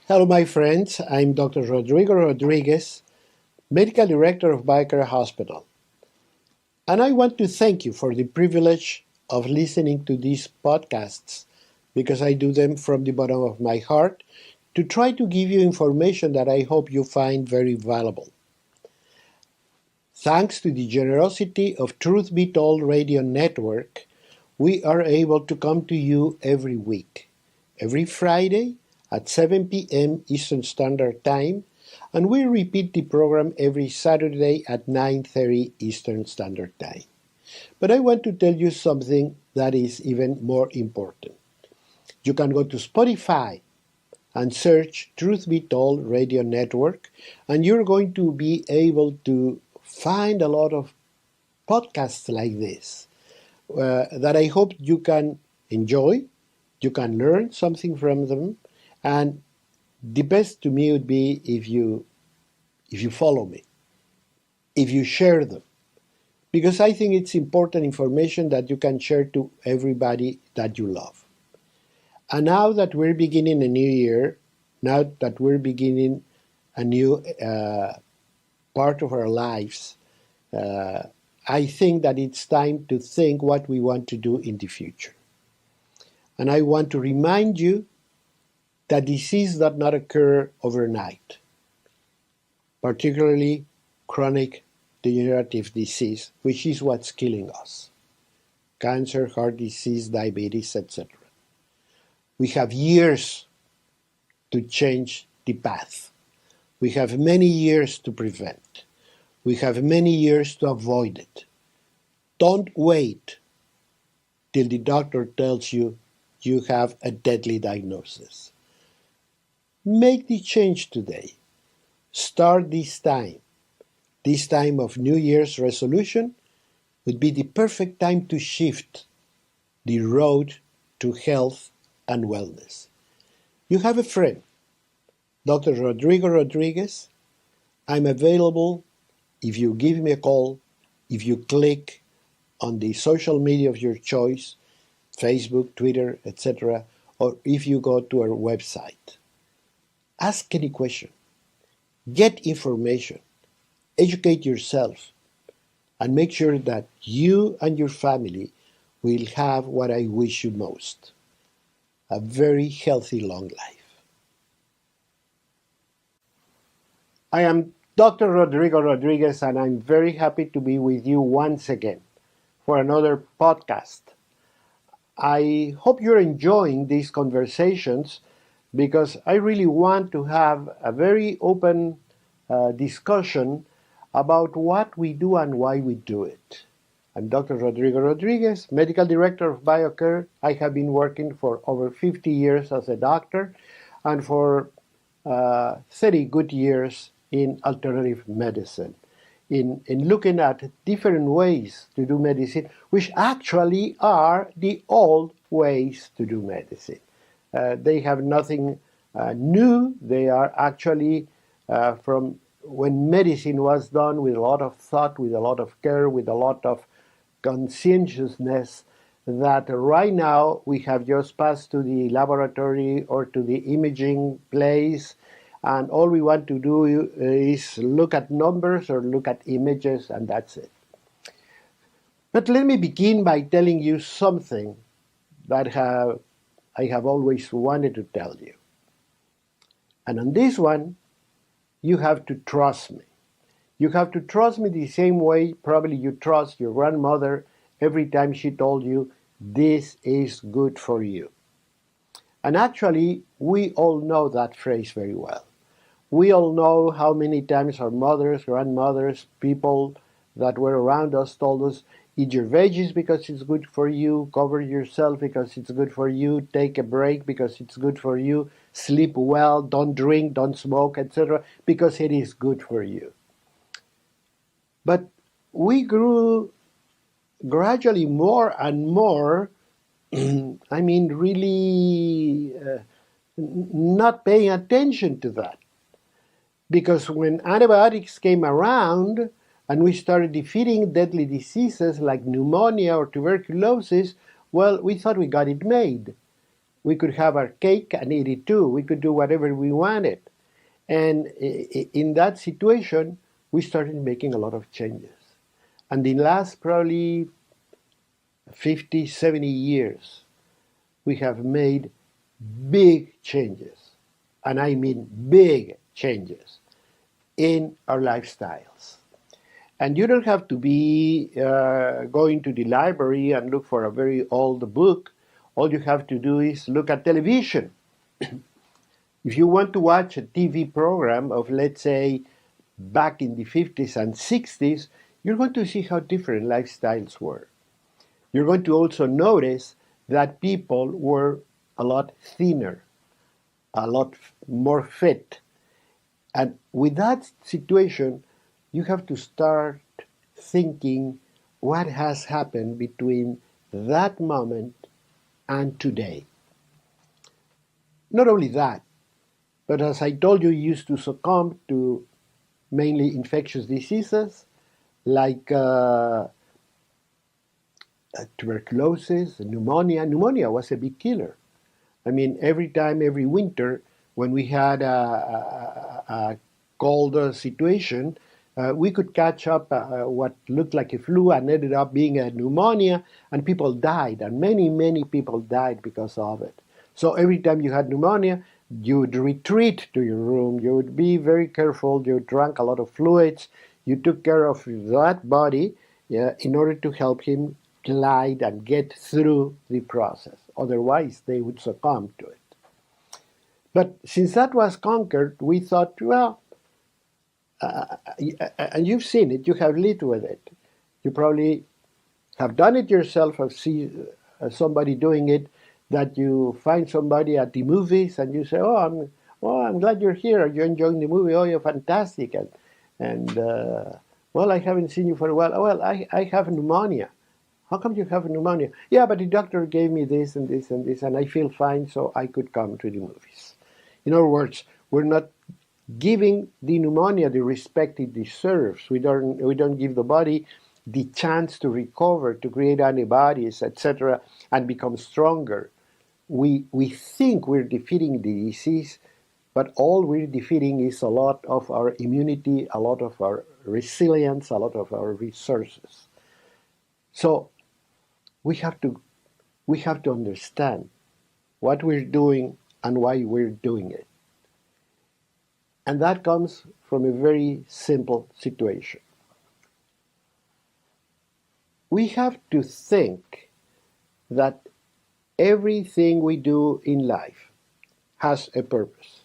Hello, my friends. I'm Dr. Rodrigo Rodriguez, Medical Director of BioCare Hospital. And I want to thank you for the privilege of listening to these podcasts because I do them from the bottom of my heart to try to give you information that I hope you find very valuable. Thanks to the generosity of Truth Be Told Radio Network, we are able to come to you every week, every Friday at 7 p.m. Eastern Standard Time, and we repeat the program every Saturday at 9:30 Eastern Standard Time. But I want to tell you something that is even more important. You can go to Spotify and search Truth Be Told Radio Network, and you're going to be able to find a lot of podcasts like this that I hope you can enjoy, you can learn something from them, and the best to me would be if you follow me, if you share them, because I think it's important information that you can share to everybody that you love. And now that we're beginning a new year, now that we're beginning a new part of our lives, I think that it's time to think what we want to do in the future. And I want to remind you that disease does not occur overnight, particularly chronic degenerative disease, which is what's killing us. Cancer, heart disease, diabetes, etc. We have years to change the path. We have many years to prevent. We have many years to avoid it. Don't wait till the doctor tells you you have a deadly diagnosis. Make the change today. Start this time. This time of New Year's resolution would be the perfect time to shift the road to health and wellness. You have a friend, Dr. Rodrigo Rodriguez. I'm available if you give me a call, if you click on the social media of your choice, Facebook, Twitter, etc., or if you go to our website. Ask any question. Get information. Educate yourself. And make sure that you and your family will have what I wish you most: a very healthy long life. I am Dr. Rodrigo Rodriguez, and I'm very happy to be with you once again for another podcast. I hope you're enjoying these conversations because I really want to have a very open discussion about what we do and why we do it. I'm Dr. Rodrigo Rodriguez, Medical Director of BioCare. I have been working for over 50 years as a doctor and for 30 good years in alternative medicine, in looking at different ways to do medicine, which actually are the old ways to do medicine. They have nothing new. They are actually from when medicine was done with a lot of thought, with a lot of care, with a lot of conscientiousness, that right now we have just passed to the laboratory or to the imaging place, and all we want to do is look at numbers or look at images, and that's it. But let me begin by telling you something that I have always wanted to tell you. And on this one, you have to trust me. You have to trust me the same way probably you trust your grandmother every time she told you, this is good for you. And actually, we all know that phrase very well. We all know how many times our mothers, grandmothers, people that were around us told us, eat your veggies because it's good for you, cover yourself because it's good for you, take a break because it's good for you, sleep well, don't drink, don't smoke, etc., because it is good for you. But we grew gradually more and more, really not paying attention to that. Because when antibiotics came around and we started defeating deadly diseases like pneumonia or tuberculosis, well, we thought we got it made. We could have our cake and eat it too. We could do whatever we wanted. And in that situation, we started making a lot of changes. And in the last probably 50, 70 years, we have made big changes. And I mean big changes in our lifestyles. And you don't have to be going to the library and look for a very old book. All you have to do is look at television. If you want to watch a TV program of, let's say, back in the 50s and 60s, you're going to see how different lifestyles were. You're going to also notice that people were a lot thinner, a lot more fit. And with that situation, you have to start thinking what has happened between that moment and today. Not only that, but as I told you, you used to succumb to mainly infectious diseases like tuberculosis, pneumonia. Pneumonia was a big killer. I mean, every winter, when we had a cold situation, we could catch up what looked like a flu and ended up being a pneumonia, and people died, and many people died because of it. So every time you had pneumonia, you would retreat to your room, you would be very careful, you drank a lot of fluids, you took care of that body in order to help him glide and get through the process. Otherwise, they would succumb to it. But since that was conquered, we thought, well, and you've seen it, you have lived with it. You probably have done it yourself or see somebody doing it, that you find somebody at the movies and you say, I'm glad you're here. Are you enjoying the movie? Oh, you're fantastic. And well, I haven't seen you for a while. Oh, well, I have pneumonia. How come you have pneumonia? Yeah, but the doctor gave me this and this and this, and I feel fine, so I could come to the movies. In other words, we're not giving the pneumonia the respect it deserves. We don't give the body the chance to recover, to create antibodies, etc., and become stronger. We think we're defeating the disease, but all we're defeating is a lot of our immunity, a lot of our resilience, a lot of our resources. So we have to understand what we're doing and why we're doing it. And that comes from a very simple situation. We have to think that everything we do in life has a purpose.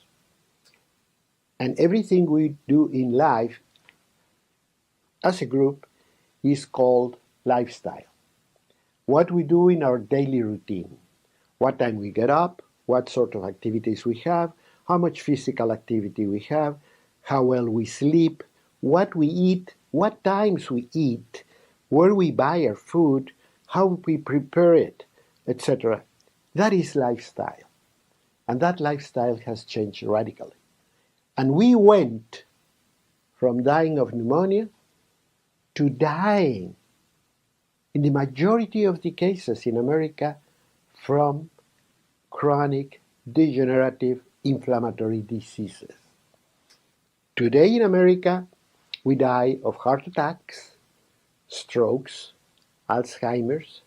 And everything we do in life as a group is called lifestyle. What we do in our daily routine, what time we get up, what sort of activities we have, how much physical activity we have, how well we sleep, what we eat, what times we eat, where we buy our food, how we prepare it, etc. That is lifestyle. And that lifestyle has changed radically. And we went from dying of pneumonia to dying, in the majority of the cases in America, from chronic degenerative inflammatory diseases. Today in America, we die of heart attacks, strokes, Alzheimer's,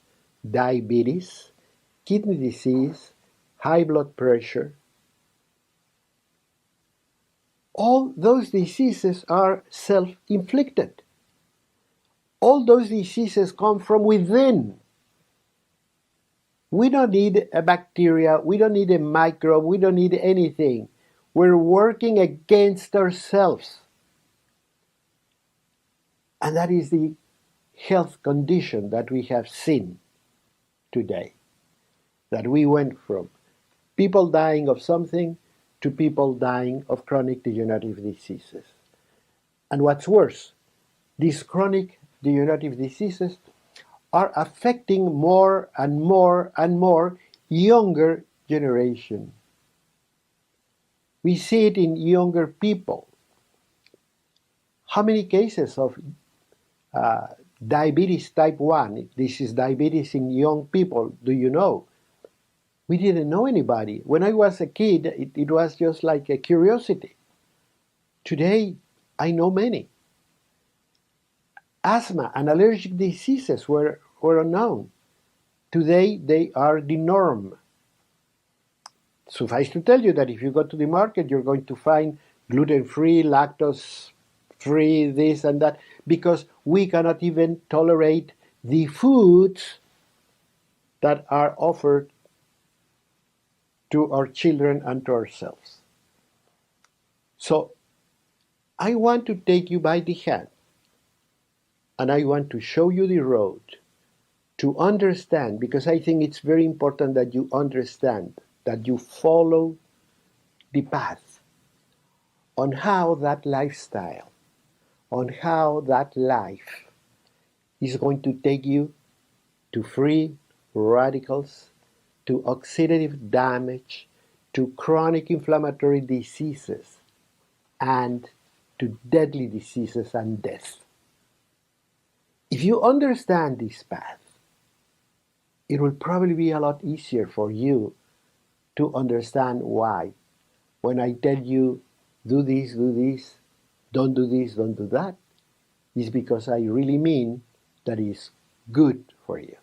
diabetes, kidney disease, high blood pressure. All those diseases are self-inflicted. All those diseases come from within. We don't need a bacteria, we don't need a microbe, we don't need anything. We're working against ourselves. And that is the health condition that we have seen today. That we went from people dying of something to people dying of chronic degenerative diseases. And what's worse, these chronic degenerative diseases are affecting more and more and more younger generation. We see it in younger people. How many cases of diabetes type 1, this is diabetes in young people, do you know? We didn't know anybody. When I was a kid, it was just like a curiosity. Today, I know many. Asthma and allergic diseases were unknown. Today, they are the norm. Suffice to tell you that if you go to the market, you're going to find gluten-free, lactose-free, this and that, because we cannot even tolerate the foods that are offered to our children and to ourselves. So I want to take you by the hand, and I want to show you the road to understand, because I think it's very important that you understand, that you follow the path on how that lifestyle, on how that life is going to take you to free radicals, to oxidative damage, to chronic inflammatory diseases, and to deadly diseases and death. If you understand this path, it will probably be a lot easier for you to understand why. When I tell you, do this, don't do this, don't do that, is because I really mean that is good for you.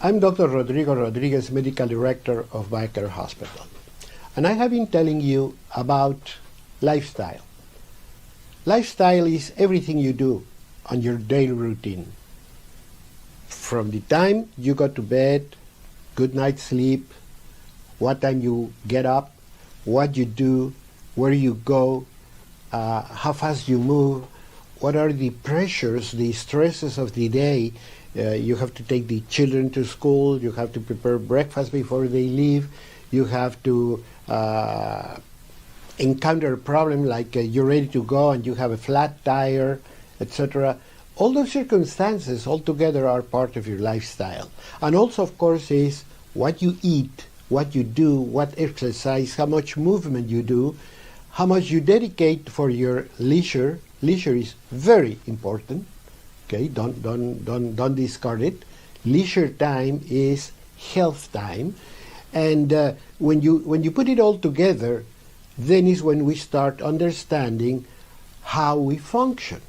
I'm Dr. Rodrigo Rodriguez, Medical Director of BioCare Hospital, and I have been telling you about lifestyle. Lifestyle is everything you do on your daily routine. From the time you go to bed, good night's sleep, what time you get up, what you do, where you go, how fast you move, what are the pressures, the stresses of the day. You have to take the children to school, you have to prepare breakfast before they leave, you have to encounter a problem like you're ready to go and you have a flat tire, etc. All those circumstances altogether are part of your lifestyle. And also, of course, is what you eat, what you do, what exercise, how much movement you do, how much you dedicate for your leisure. Leisure is very important. Okay, don't discard it. Leisure time is health time, and when you put it all together, then is when we start understanding how we function.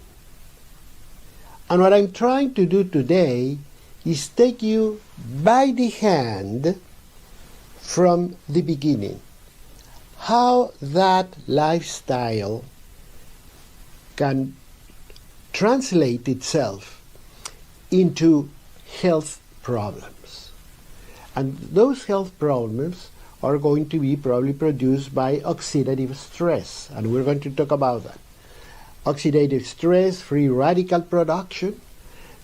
And what I'm trying to do today is take you by the hand from the beginning. How that lifestyle can translate itself into health problems. And those health problems are going to be probably produced by oxidative stress, and we're going to talk about that. Oxidative stress, free radical production,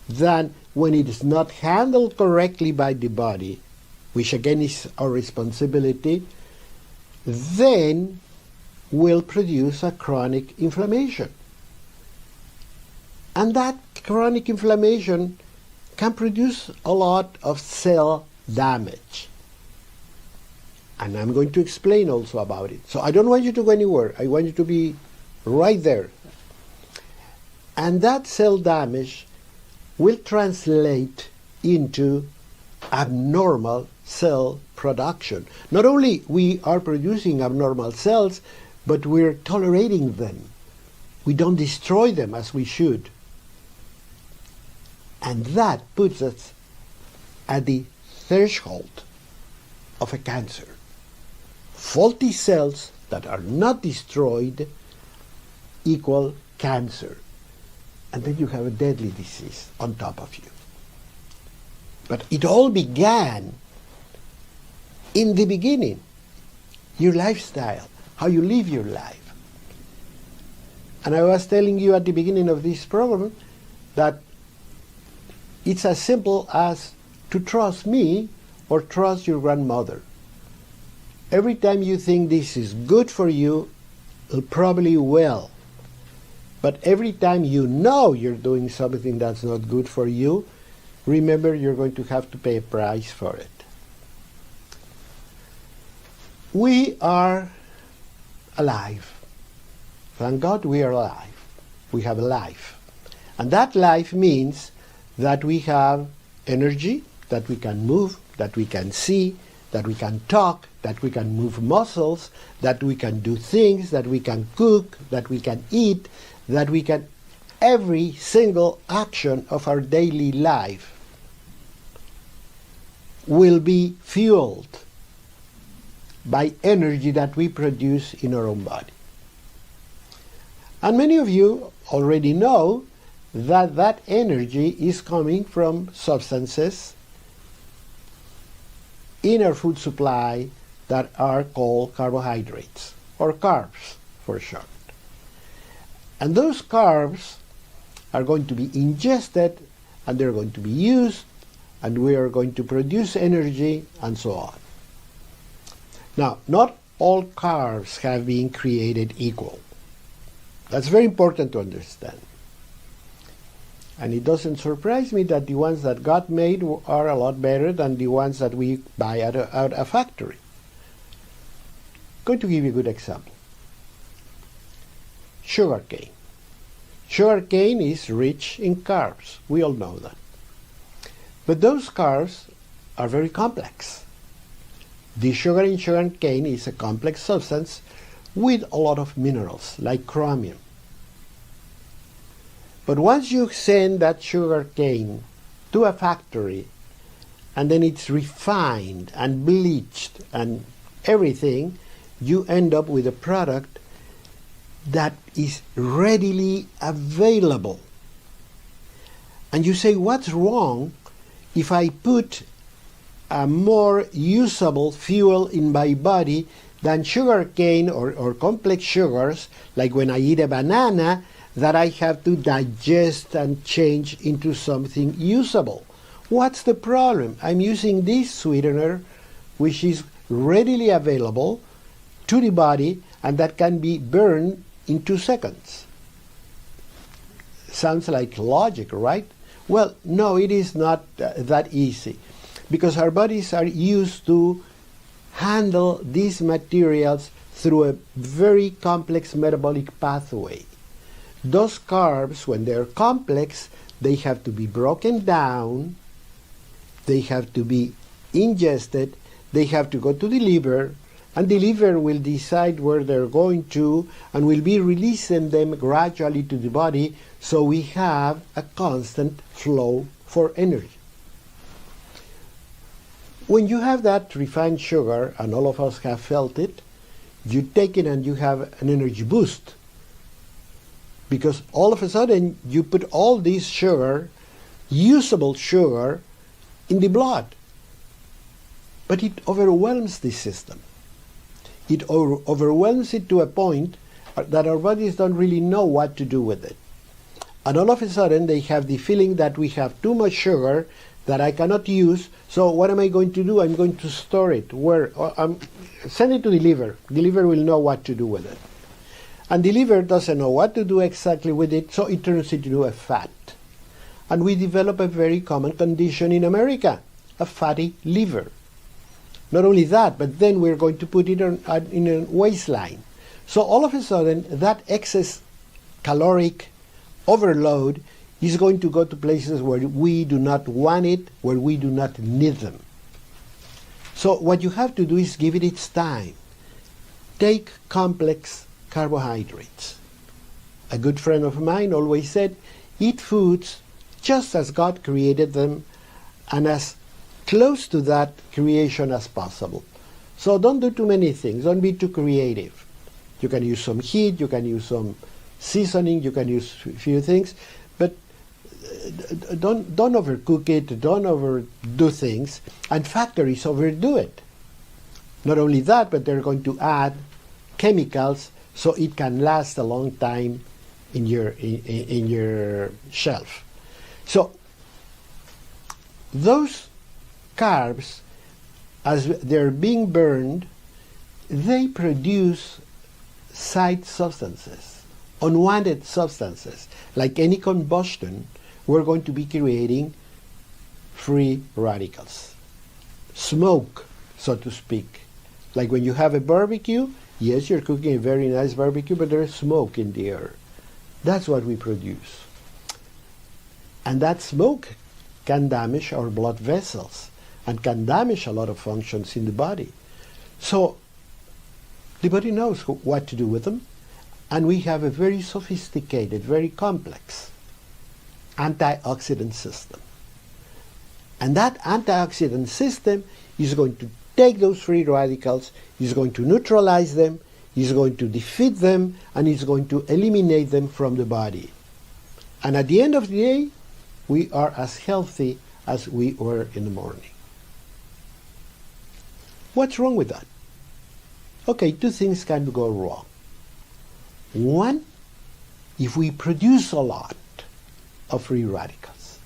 that when it is not handled correctly by the body, which again is our responsibility, then will produce a chronic inflammation. And that chronic inflammation can produce a lot of cell damage. And I'm going to explain also about it. So I don't want you to go anywhere. I want you to be right there. And that cell damage will translate into abnormal cell production. Not only we are producing abnormal cells, but we're tolerating them. We don't destroy them as we should. And that puts us at the threshold of a cancer. Faulty cells that are not destroyed equal cancer. And then you have a deadly disease on top of you. But it all began in the beginning. Your lifestyle, how you live your life. And I was telling you at the beginning of this program that it's as simple as to trust me or trust your grandmother. Every time you think this is good for you, it probably will. But every time you know you're doing something that's not good for you, remember you're going to have to pay a price for it. We are alive. Thank God we are alive. We have a life. And that life means that we have energy, that we can move, that we can see, that we can talk, that we can move muscles, that we can do things, that we can cook, that we can eat, that we can... Every single action of our daily life will be fueled by energy that we produce in our own body. And many of you already know that that energy is coming from substances in our food supply that are called carbohydrates, or carbs for short. And those carbs are going to be ingested, and they're going to be used, and we are going to produce energy, and so on. Now, not all carbs have been created equal. That's very important to understand. And it doesn't surprise me that the ones that God made are a lot better than the ones that we buy out a factory. I'm going to give you a good example. Sugarcane. Sugarcane is rich in carbs. We all know that. But those carbs are very complex. The sugar in sugarcane is a complex substance with a lot of minerals, like chromium. But once you send that sugarcane to a factory, and then it's refined and bleached and everything, you end up with a product that is readily available. And you say, what's wrong if I put a more usable fuel in my body than sugarcane or complex sugars, like when I eat a banana, that I have to digest and change into something usable? What's the problem? I'm using this sweetener, which is readily available to the body, and that can be burned in 2 seconds. Sounds like logic, right? Well, no, it is not that easy, because our bodies are used to handle these materials through a very complex metabolic pathway. Those carbs, when they're complex, they have to be broken down, they have to be ingested, they have to go to the liver, and the liver will decide where they're going to and will be releasing them gradually to the body, so we have a constant flow for energy. When you have that refined sugar, and all of us have felt it, you take it and you have an energy boost. Because all of a sudden you put all this sugar, usable sugar, in the blood. But it overwhelms the system. It overwhelms it to a point that our bodies don't really know what to do with it. And all of a sudden they have the feeling that we have too much sugar that I cannot use, so what am I going to do? I'm going to store it. Send it to the liver. The liver will know what to do with it. And the liver doesn't know what to do exactly with it, so it turns into a fat. And we develop a very common condition in America, a fatty liver. Not only that, but then we're going to put it in a waistline. So all of a sudden, that excess caloric overload is going to go to places where we do not want it, where we do not need them. So what you have to do is give it its time. Take complex carbohydrates. A good friend of mine always said, eat foods just as God created them and as close to that creation as possible. So don't do too many things. Don't be too creative. You can use some heat, you can use some seasoning, you can use a few things, but don't overcook it, don't overdo things, and factories overdo it. Not only that, but they're going to add chemicals so it can last a long time in your shelf. So those carbs, as they're being burned, they produce side substances, unwanted substances. Like any combustion, we're going to be creating free radicals. Smoke, so to speak. Like when you have a barbecue Yes, you're cooking a very nice barbecue, but there's smoke in the air. That's what we produce. And that smoke can damage our blood vessels and can damage a lot of functions in the body. So the body knows what to do with them, and we have a very sophisticated, very complex antioxidant system. And that antioxidant system is going to take those free radicals, is going to neutralize them, is going to defeat them, and is going to eliminate them from the body. And at the end of the day, we are as healthy as we were in the morning. What's wrong with that? Okay, two things can go wrong. One, if we produce a lot of free radicals,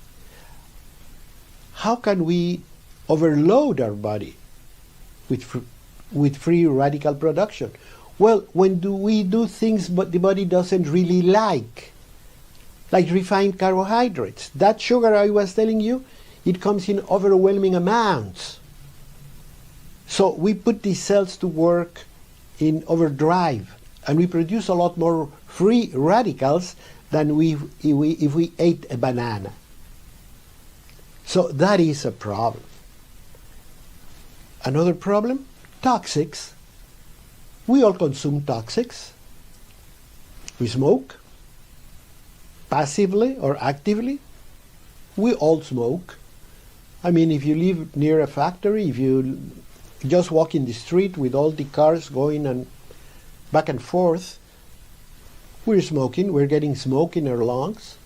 how can we overload our body with free radical production? Well, when we do things but the body doesn't really like refined carbohydrates. That sugar I was telling you, it comes in overwhelming amounts. So we put these cells to work in overdrive, and we produce a lot more free radicals than if we ate a banana. So that is a problem. Another problem, toxics. We all consume toxics. We smoke, passively or actively. We all smoke. I mean, if you live near a factory, if you just walk in the street with all the cars going and back and forth, we're smoking. We're getting smoke in our lungs.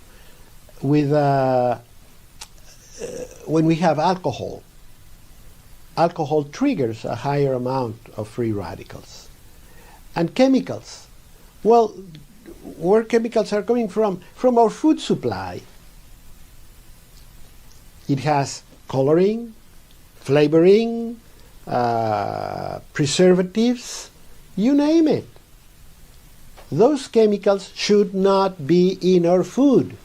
When we have alcohol, alcohol triggers a higher amount of free radicals. And chemicals. Well, where chemicals are coming from? From our food supply. It has coloring, flavoring, preservatives, you name it. Those chemicals should not be in our food.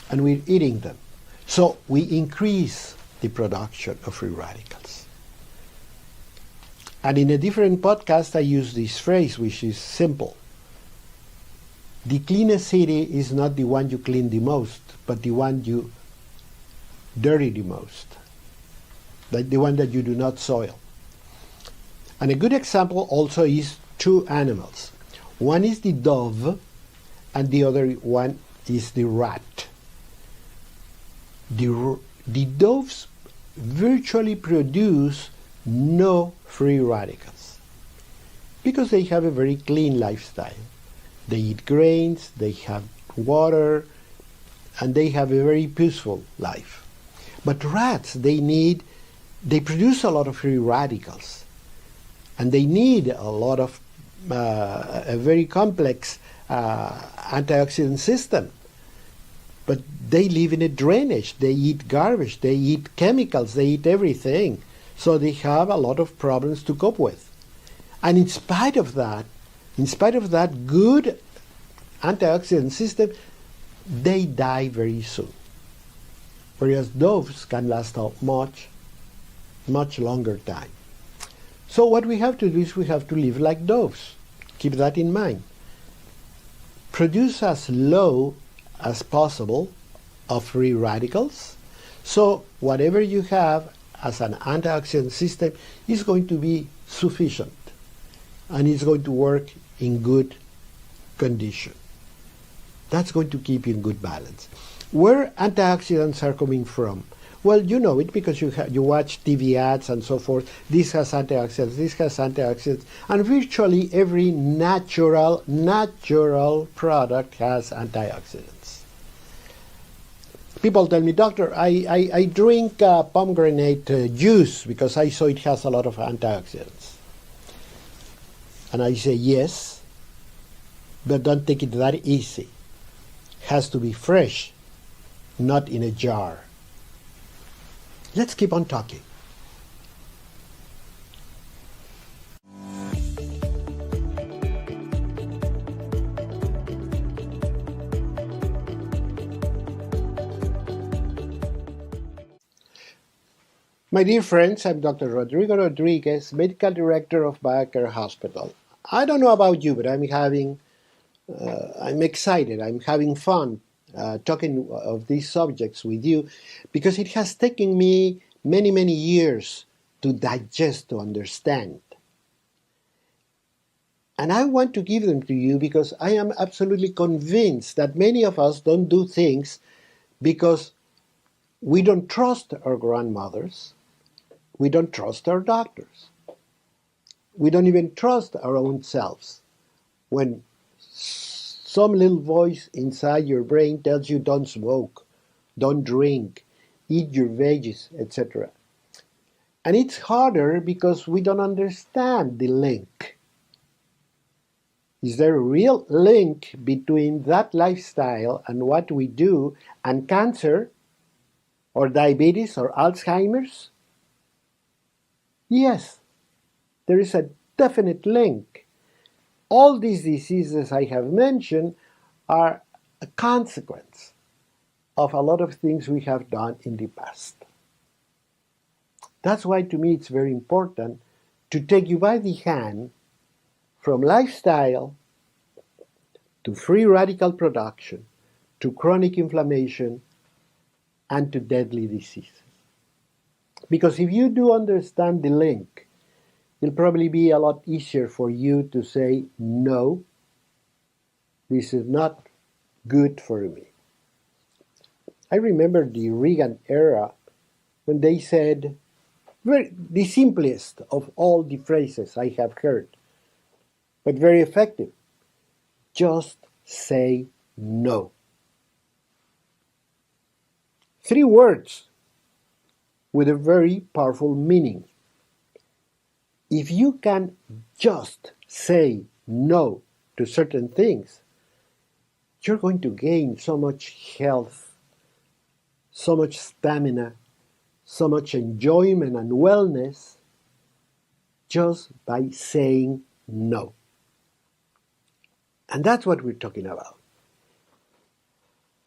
And we're eating them. So we increase the production of free radicals. And in a different podcast, I use this phrase, which is simple. The cleanest city is not the one you clean the most, but the one you dirty the most. Like the one that you do not soil. And a good example also is two animals. One is the dove, and the other one is the rat. The doves virtually produce no free radicals because they have a very clean lifestyle. They eat grains, they have water, and they have a very peaceful life. But rats, they produce a lot of free radicals, and they need a lot of a very complex antioxidant system. But they live in a drainage. They eat garbage. They eat chemicals. They eat everything. So they have a lot of problems to cope with. And in spite of that good antioxidant system, they die very soon. Whereas doves can last a much longer time. So what we have to do is we have to live like doves. Keep that in mind. Produce as low as possible of free radicals. So whatever you have as an antioxidant system is going to be sufficient, and it's going to work in good condition. That's going to keep you in good balance. Where antioxidants are coming from? Well, you know it because you watch TV ads and so forth. This has antioxidants, this has antioxidants, and virtually every natural product has antioxidants. People tell me, doctor, I drink pomegranate juice because I saw it has a lot of antioxidants. And I say, yes, but don't take it that easy. It has to be fresh, not in a jar. Let's keep on talking. My dear friends, I'm Dr. Rodrigo Rodriguez, Medical Director of BioCare Hospital. I don't know about you, but I'm excited, I'm having fun talking of these subjects with you because it has taken me many, many years to digest, to understand. And I want to give them to you because I am absolutely convinced that many of us don't do things because we don't trust our grandmothers, we don't trust our doctors, we don't even trust our own selves. When some little voice inside your brain tells you don't smoke, don't drink, eat your veggies, etc. And it's harder because we don't understand the link. Is there a real link between that lifestyle and what we do and cancer or diabetes or Alzheimer's? Yes, there is a definite link. All these diseases I have mentioned are a consequence of a lot of things we have done in the past. That's why to me it's very important to take you by the hand from lifestyle to free radical production to chronic inflammation and to deadly diseases. Because if you do understand the link, it'll probably be a lot easier for you to say, no, this is not good for me. I remember the Reagan era when they said, the simplest of all the phrases I have heard, but very effective, just say no. 3 words with a very powerful meaning. If you can just say no to certain things, you're going to gain so much health, so much stamina, so much enjoyment and wellness just by saying no. And that's what we're talking about.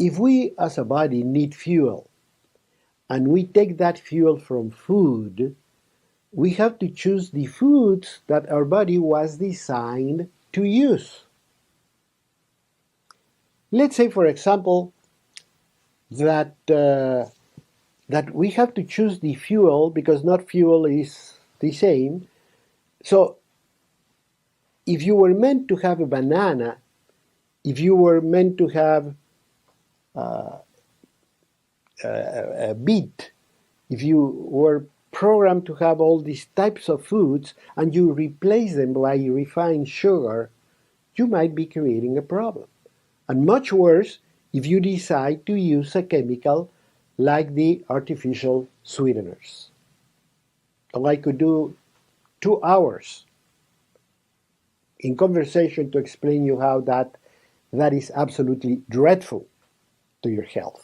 If we as a body need fuel and we take that fuel from food, we have to choose the foods that our body was designed to use. Let's say, for example, that we have to choose the fuel because not fuel is the same. So if you were meant to have a banana, if you were meant to have a beet, if you were programmed to have all these types of foods and you replace them by refined sugar, you might be creating a problem. And much worse if you decide to use a chemical like the artificial sweeteners. And I could do 2 hours in conversation to explain you how that is absolutely dreadful to your health.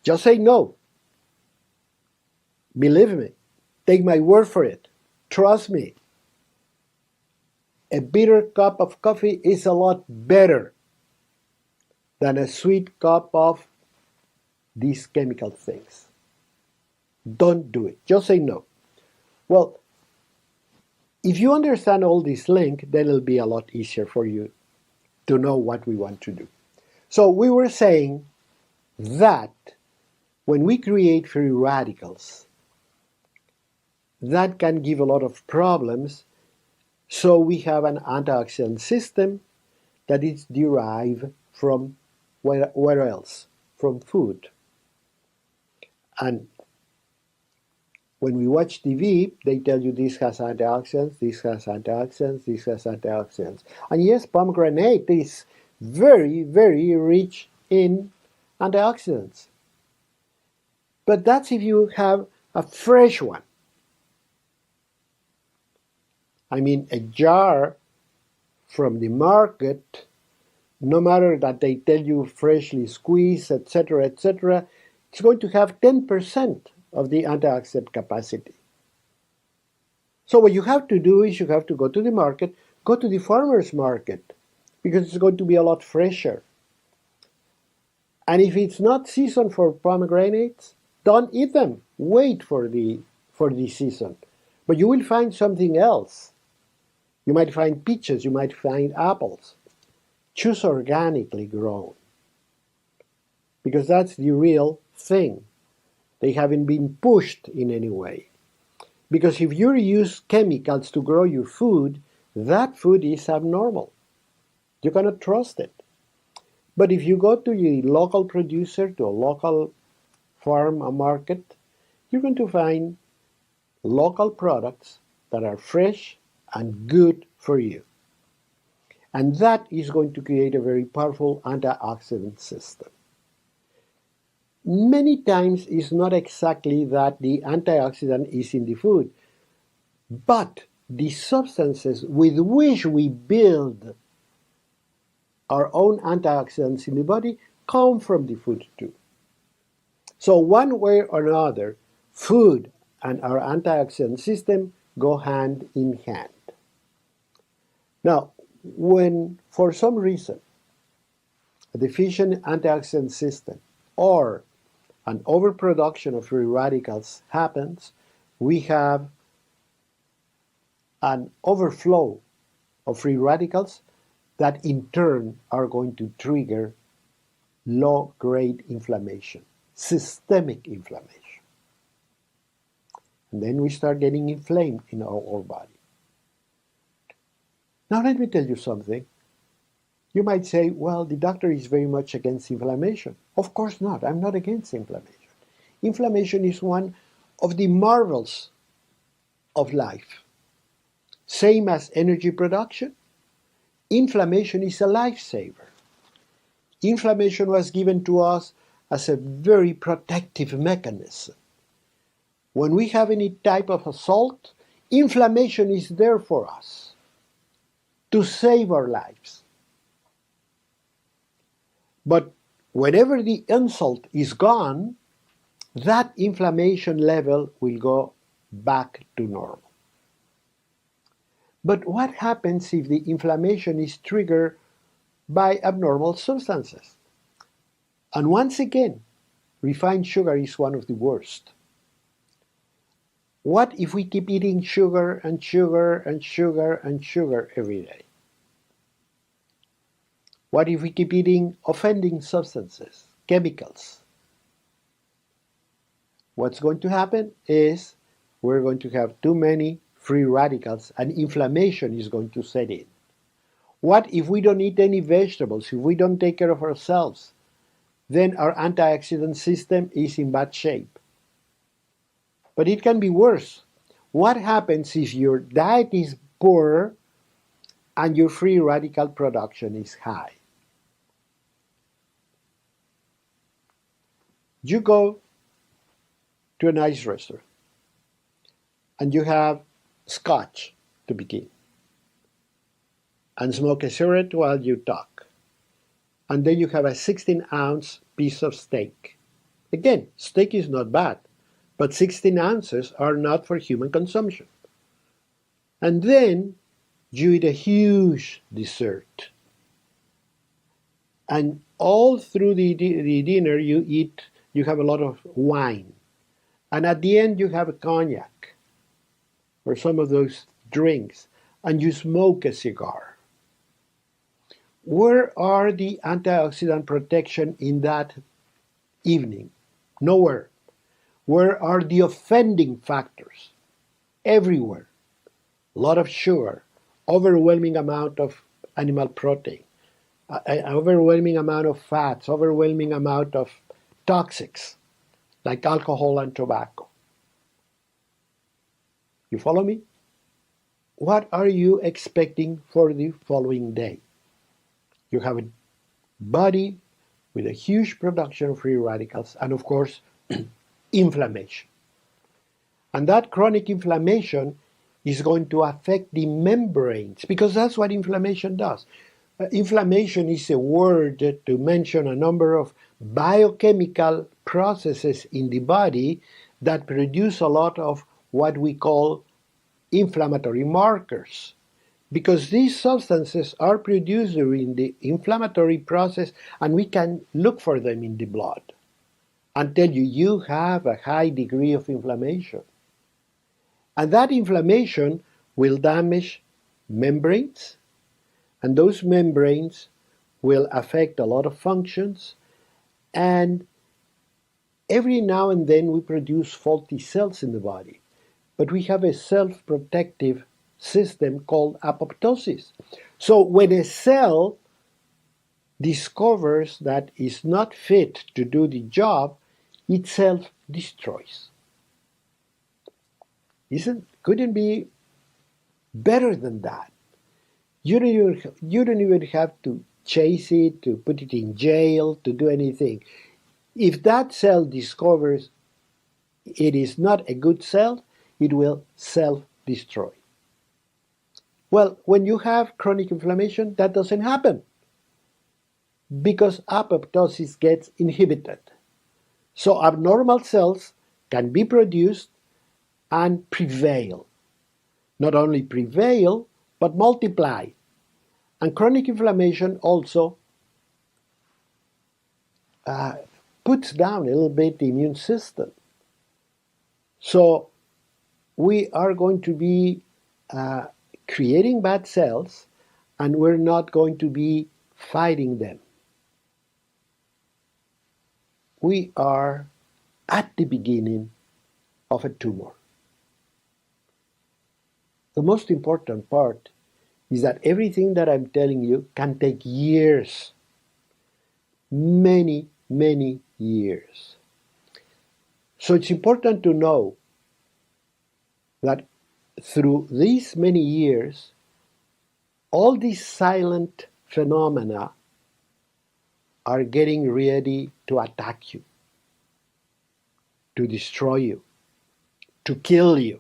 Just say no. Believe me. Take my word for it. Trust me. A bitter cup of coffee is a lot better than a sweet cup of these chemical things. Don't do it. Just say no. Well, if you understand all this link, then it'll be a lot easier for you to know what we want to do. So we were saying that when we create free radicals, that can give a lot of problems. So we have an antioxidant system that is derived from where else? From food. And when we watch TV, they tell you this has antioxidants, this has antioxidants, this has antioxidants. And yes, pomegranate is very, very rich in antioxidants. But that's if you have a fresh one. I mean, a jar from the market, no matter that they tell you freshly squeezed, etc., etc., it's going to have 10% of the antioxidant capacity. So what you have to do is you have to go to the market, go to the farmer's market, because it's going to be a lot fresher. And if it's not season for pomegranates, Don't eat them. Wait for the season. But you will find something else. You might find peaches, you might find apples. Choose organically grown, because that's the real thing. They haven't been pushed in any way. Because if you use chemicals to grow your food, that food is abnormal. You cannot trust it. But if you go to a local producer, to a local farm, a market, you're going to find local products that are fresh and good for you. And that is going to create a very powerful antioxidant system. Many times it's not exactly that the antioxidant is in the food, but the substances with which we build our own antioxidants in the body come from the food too. So one way or another, food and our antioxidant system go hand in hand. Now, when for some reason a deficient antioxidant system or an overproduction of free radicals happens, we have an overflow of free radicals that in turn are going to trigger low-grade inflammation, systemic inflammation. And then we start getting inflamed in our whole body. Now let me tell you something. You might say, well, the doctor is very much against inflammation. Of course not. I'm not against inflammation. Inflammation is one of the marvels of life. Same as energy production, inflammation is a lifesaver. Inflammation was given to us as a very protective mechanism. When we have any type of assault, inflammation is there for us to save our lives. But whenever the insult is gone, that inflammation level will go back to normal. But what happens if the inflammation is triggered by abnormal substances? And once again, refined sugar is one of the worst. What if we keep eating sugar and sugar and sugar and sugar every day? What if we keep eating offending substances, chemicals? What's going to happen is we're going to have too many free radicals and inflammation is going to set in. What if we don't eat any vegetables, if we don't take care of ourselves? Then our antioxidant system is in bad shape. But it can be worse. What happens if your diet is poor and your free radical production is high? You go to a nice restaurant and you have scotch to begin and smoke a cigarette while you talk. And then you have a 16-ounce piece of steak. Again, steak is not bad, but 16 ounces are not for human consumption. And then you eat a huge dessert. And all through the dinner you have a lot of wine. And at the end you have a cognac or some of those drinks, and you smoke a cigar. Where are the antioxidant protection in that evening? Nowhere. Where are the offending factors? Everywhere. A lot of sugar, overwhelming amount of animal protein, overwhelming amount of fats, overwhelming amount of toxics like alcohol and tobacco. You follow me? What are you expecting for the following day? You have a body with a huge production of free radicals and, of course, inflammation. And that chronic inflammation is going to affect the membranes, because that's what inflammation does. Inflammation is a word to mention a number of biochemical processes in the body that produce a lot of what we call inflammatory markers, because these substances are produced during the inflammatory process and we can look for them in the blood. and tell you have a high degree of inflammation. And that inflammation will damage membranes, and those membranes will affect a lot of functions, and every now and then we produce faulty cells in the body. But we have a self-protective system called apoptosis. So when a cell discovers that it's not fit to do the job, it self-destroys. Couldn't be better than that. You don't even have to chase it, to put it in jail, to do anything. If that cell discovers it is not a good cell, it will self-destroy. Well, when you have chronic inflammation, that doesn't happen because apoptosis gets inhibited. So abnormal cells can be produced and prevail. Not only prevail, but multiply. And chronic inflammation also puts down a little bit the immune system. So we are going to be creating bad cells, and we're not going to be fighting them. We are at the beginning of a tumor. The most important part is that everything that I'm telling you can take years, many, many years. So it's important to know that through these many years, all these silent phenomena are getting ready to attack you, to destroy you, to kill you.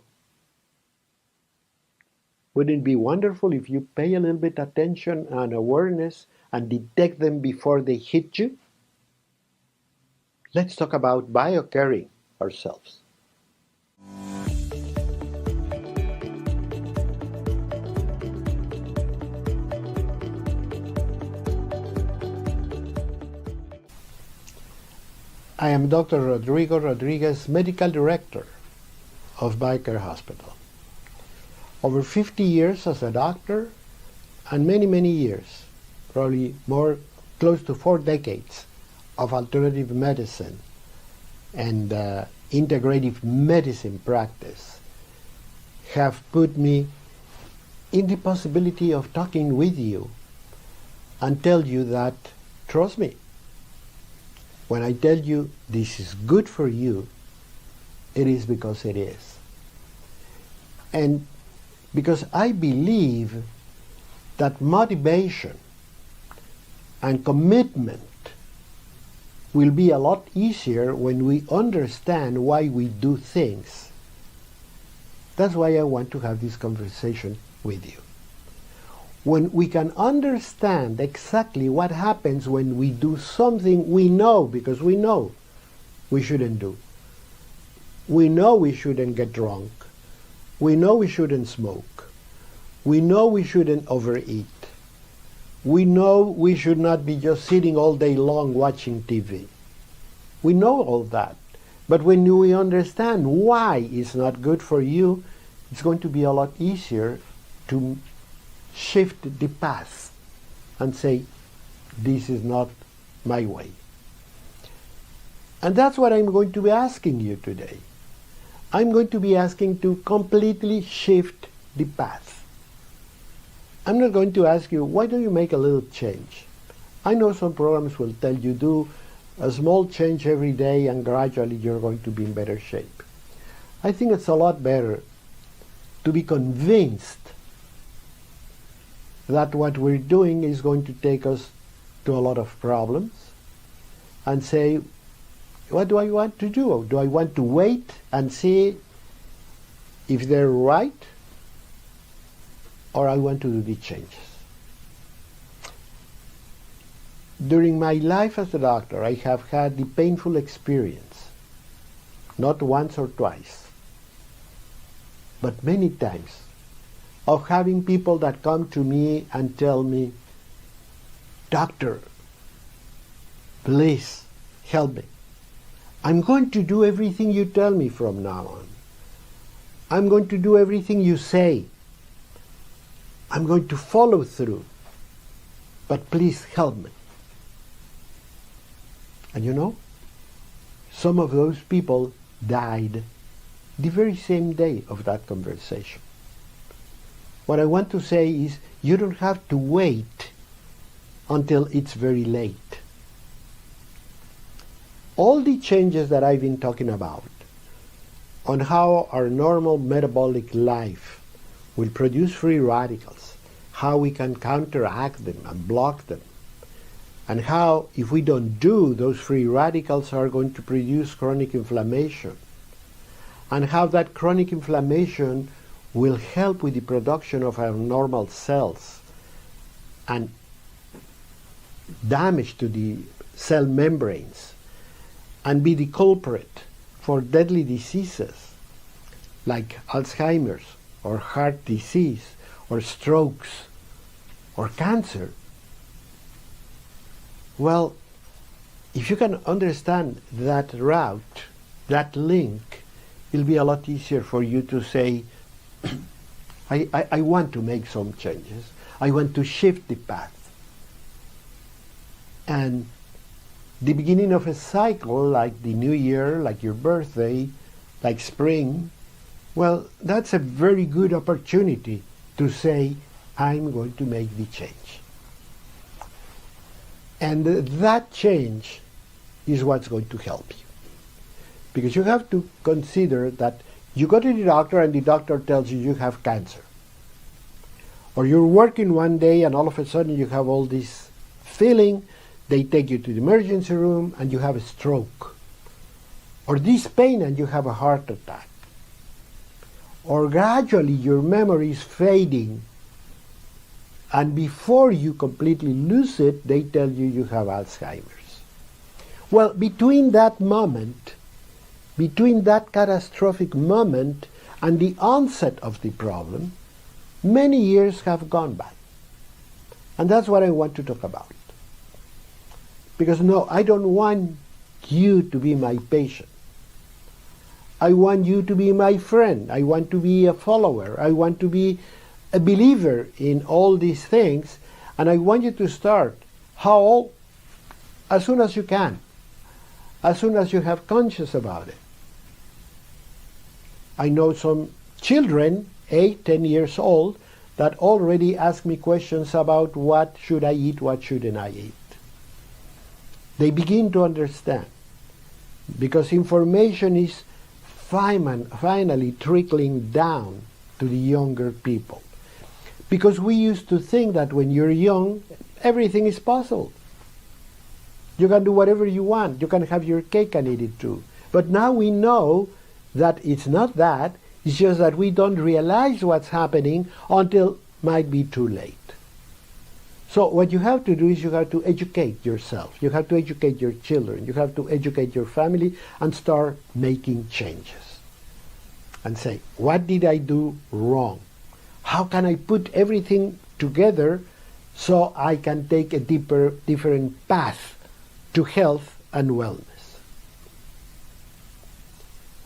Wouldn't it be wonderful if you pay a little bit attention and awareness and detect them before they hit you? Let's talk about biocaring ourselves. I am Dr. Rodrigo Rodriguez, Medical Director of BioCare Hospital. Over 50 years as a doctor and many, many years, probably more, close to 4 decades of alternative medicine and integrative medicine practice have put me in the possibility of talking with you and tell you that, trust me, when I tell you this is good for you, it is because it is. And because I believe that motivation and commitment will be a lot easier when we understand why we do things. That's why I want to have this conversation with you. When we can understand exactly what happens when we do something we know, because we know we shouldn't do. We know we shouldn't get drunk. We know we shouldn't smoke. We know we shouldn't overeat. We know we should not be just sitting all day long watching TV. We know all that. But when we understand why it's not good for you, it's going to be a lot easier to shift the path and say, this is not my way. And that's what I'm going to be asking you today. I'm going to be asking to completely shift the path. I'm not going to ask you, why don't you make a little change? I know some programs will tell you do a small change every day and gradually you're going to be in better shape. I think it's a lot better to be convinced that what we're doing is going to take us to a lot of problems and say, what do I want to do? Do I want to wait and see if they're right? Or I want to do the changes? During my life as a doctor, I have had the painful experience, not once or twice, but many times, of having people that come to me and tell me, doctor, please help me. I'm going to do everything you tell me from now on. I'm going to do everything you say. I'm going to follow through. But please help me. And you know, some of those people died the very same day of that conversation. What I want to say is, you don't have to wait until it's very late. All the changes that I've been talking about on how our normal metabolic life will produce free radicals, how we can counteract them and block them, and how, if we don't do, those free radicals are going to produce chronic inflammation, and how that chronic inflammation will help with the production of abnormal cells and damage to the cell membranes, and be the culprit for deadly diseases like Alzheimer's or heart disease or strokes or cancer. Well, if you can understand that route, that link, it'll be a lot easier for you to say, I want to make some changes. I want to shift the path. And the beginning of a cycle, like the new year, like your birthday, like spring, well, that's a very good opportunity to say, I'm going to make the change. And that change is what's going to help you. Because you have to consider that you go to the doctor and the doctor tells you you have cancer. Or you're working one day and all of a sudden you have all this feeling, they take you to the emergency room and you have a stroke. Or this pain and you have a heart attack. Or gradually your memory is fading and before you completely lose it, they tell you you have Alzheimer's. Well, between that moment, between that catastrophic moment and the onset of the problem, many years have gone by. And that's what I want to talk about. Because no, I don't want you to be my patient. I want you to be my friend. I want to be a follower. I want to be a believer in all these things. And I want you to start as soon as you can. As soon as you have conscious about it. I know some children, 8, 10 years old, that already ask me questions about what should I eat, what shouldn't I eat. They begin to understand. Because information is finally trickling down to the younger people. Because we used to think that when you're young, everything is possible. You can do whatever you want. You can have your cake and eat it too. But now we know that it's not that. It's just that we don't realize what's happening until it might be too late. So what you have to do is you have to educate yourself. You have to educate your children. You have to educate your family and start making changes. And say, what did I do wrong? How can I put everything together so I can take a different path to health and wellness?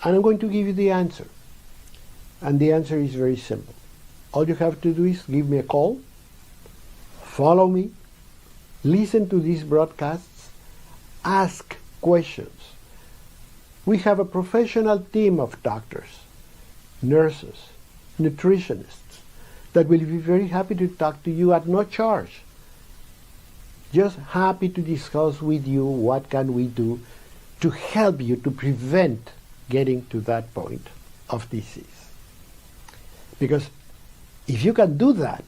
And I'm going to give you the answer. And the answer is very simple. All you have to do is give me a call, follow me, listen to these broadcasts, ask questions. We have a professional team of doctors, nurses, nutritionists that will be very happy to talk to you at no charge. Just happy to discuss with you what can we do to help you to prevent getting to that point of disease. Because if you can do that,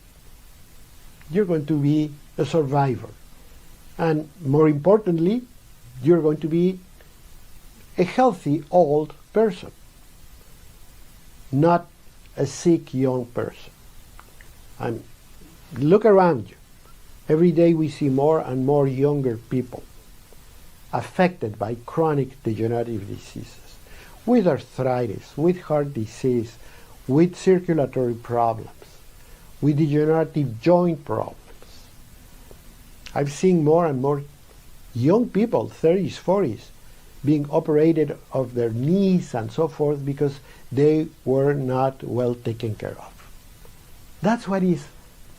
you're going to be a survivor. And more importantly, you're going to be a healthy old person, not a sick young person. And look around you. Every day we see more and more younger people affected by chronic degenerative diseases, with arthritis, with heart disease, with circulatory problems, with degenerative joint problems. I've seen more and more young people, 30s, 40s, being operated of their knees and so forth because they were not well taken care of. That's what is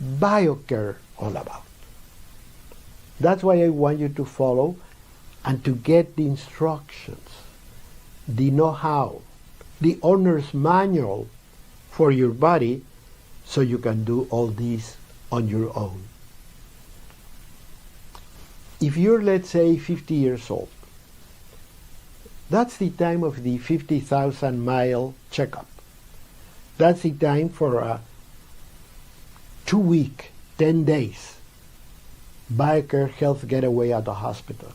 BioCare all about. That's why I want you to follow and to get the instructions, the know-how, the owner's manual for your body so you can do all these on your own. If you're, let's say, 50 years old, that's the time of the 50,000-mile checkup. That's the time for a 2-week, 10 days BioCare health getaway at the hospital.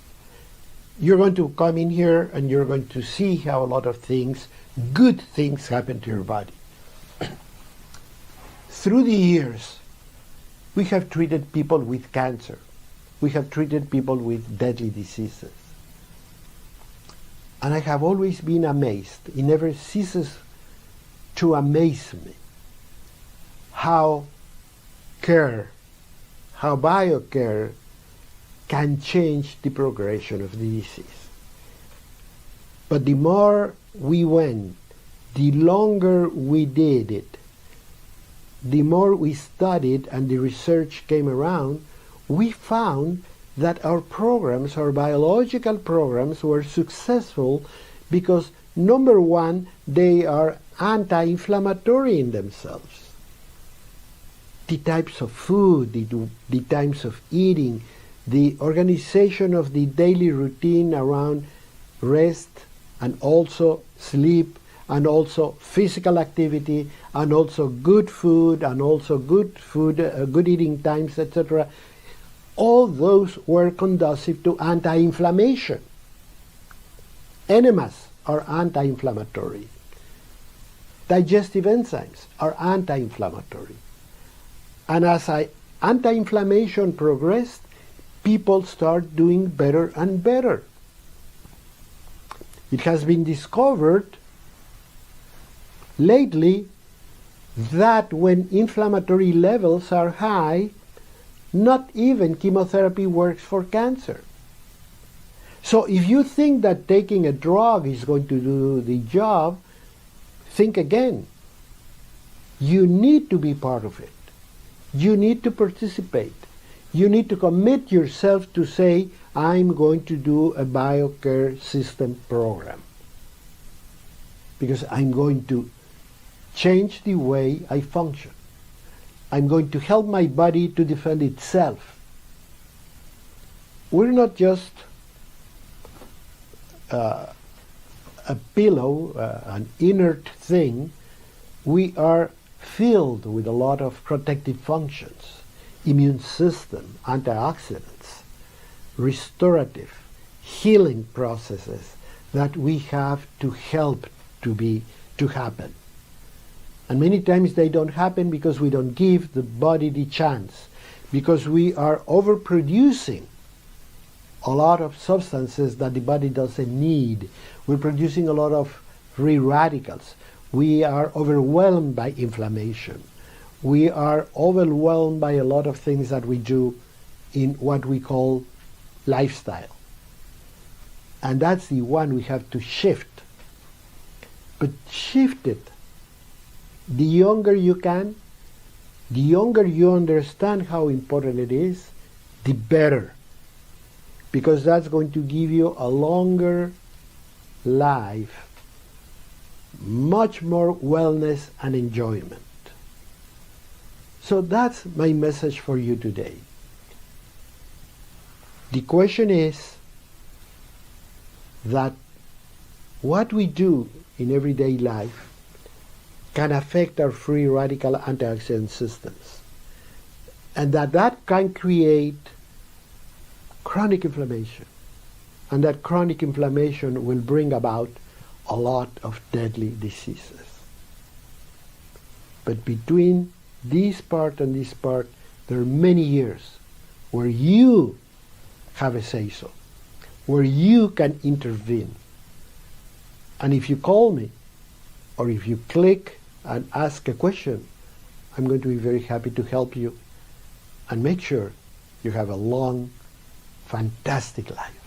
You're going to come in here and you're going to see how a lot of things, good things, happen to your body. Through the years, we have treated people with cancer. We have treated people with deadly diseases. And I have always been amazed. It never ceases to amaze me how BioCare can change the progression of the disease. But the more we went, the longer we did it, the more we studied and the research came around, we found that our programs, our biological programs, were successful because, number one, they are anti-inflammatory in themselves. The types of food, the times of eating, the organization of the daily routine around rest and also sleep and also physical activity and also good food and also good eating times, etc. All those were conducive to anti-inflammation. Enemas are anti-inflammatory. Digestive enzymes are anti-inflammatory. And as anti-inflammation progressed, people start doing better and better. It has been discovered lately that when inflammatory levels are high, not even chemotherapy works for cancer. So if you think that taking a drug is going to do the job, think again. You need to be part of it. You need to participate. You need to commit yourself to say, I'm going to do a BioCare system program. Because I'm going to change the way I function. I'm going to help my body to defend itself. We're not just a pillow, an inert thing. We are filled with a lot of protective functions, immune system, antioxidants, restorative, healing processes that we have to help to happen. And many times they don't happen because we don't give the body the chance, because we are overproducing a lot of substances that the body doesn't need. We're producing a lot of free radicals. We are overwhelmed by inflammation. We are overwhelmed by a lot of things that we do in what we call lifestyle. And that's the one we have to shift. But shift it. The younger you can, the younger you understand how important it is, the better. Because that's going to give you a longer life, much more wellness and enjoyment. So that's my message for you today. The question is that what we do in everyday life can affect our free radical antioxidant systems, and that can create chronic inflammation, and that chronic inflammation will bring about a lot of deadly diseases. But between this part and this part, there are many years where you have a say-so, where you can intervene. And if you call me, or if you click and ask a question, I'm going to be very happy to help you and make sure you have a long, fantastic life.